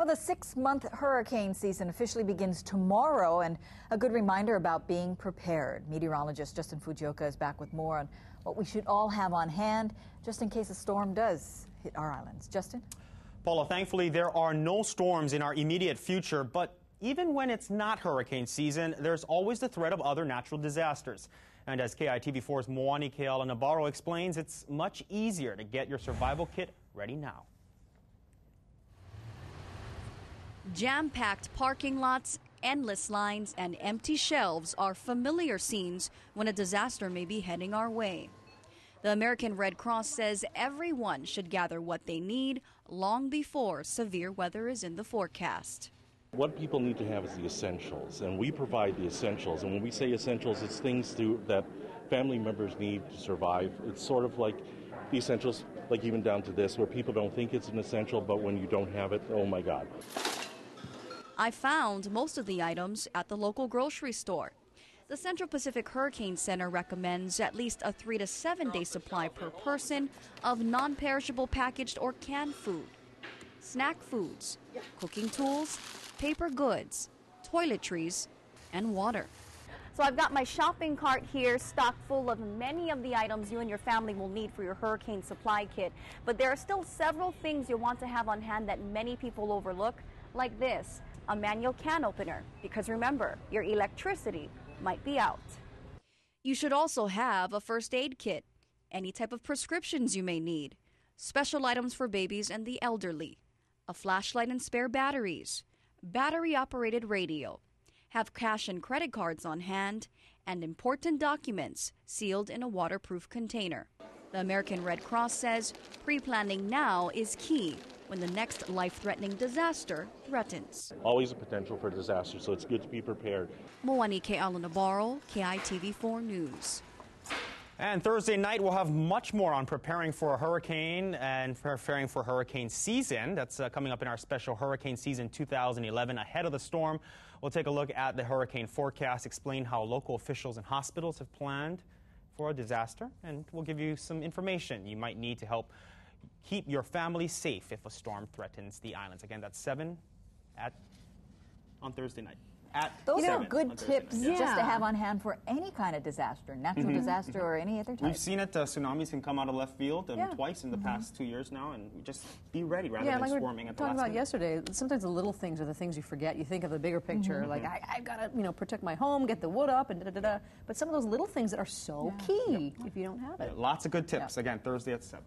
the 6-month hurricane season officially begins tomorrow, and a good reminder about being prepared. Meteorologist Justin Fujioka is back with more on what we should all have on hand just in case a storm does hit our islands. Justin? Paula, thankfully there are no storms in our immediate future, but even when it's not hurricane season, there's always the threat of other natural disasters. And as KITV4's Moani Keala Navarro explains, it's much easier to get your survival kit ready now. Jam-packed parking lots, endless lines, and empty shelves are familiar scenes when a disaster may be heading our way. The American Red Cross says everyone should gather what they need long before severe weather is in the forecast. What people need to have is the essentials, and we provide the essentials. And when we say essentials, it's things that family members need to survive. It's sort of like the essentials, like even down to this, where people don't think it's an essential, but when you don't have it, oh my God. I found most of the items at the local grocery store. The Central Pacific Hurricane Center recommends at least a 3 to 7 day supply per person of non-perishable packaged or canned food, snack foods, cooking tools, paper goods, toiletries, and water. So I've got my shopping cart here stocked full of many of the items you and your family will need for your hurricane supply kit. But there are still several things you'll want to have on hand that many people overlook, like this, a manual can opener, because remember, your electricity might be out. You should also have a first aid kit, any type of prescriptions you may need, special items for babies and the elderly, a flashlight and spare batteries, battery-operated radio, have cash and credit cards on hand, and important documents sealed in a waterproof container. The American Red Cross says pre-planning now is key when the next life-threatening disaster threatens. Always a potential for disaster, so it's good to be prepared. Moani Keala Navarro, KITV4 News. And Thursday night, we'll have much more on preparing for a hurricane and preparing for hurricane season. That's coming up in our special Hurricane Season 2011 ahead of the storm. We'll take a look at the hurricane forecast, explain how local officials and hospitals have planned for a disaster, and we'll give you some information you might need to help keep your family safe if a storm threatens the islands. Again, that's 7 on Thursday night. Those are good tips just to have on hand for any kind of disaster, natural disaster or any other type. We've seen it, tsunamis can come out of left field twice in the past 2 years now, and just be ready rather than swarming at the last minute. Talking about yesterday, sometimes the little things are the things you forget. You think of the bigger picture, like I've got to protect my home, get the wood up, and da-da-da-da. But some of those little things that are so key if you don't have it. Lots of good tips. Again, Thursday at 7.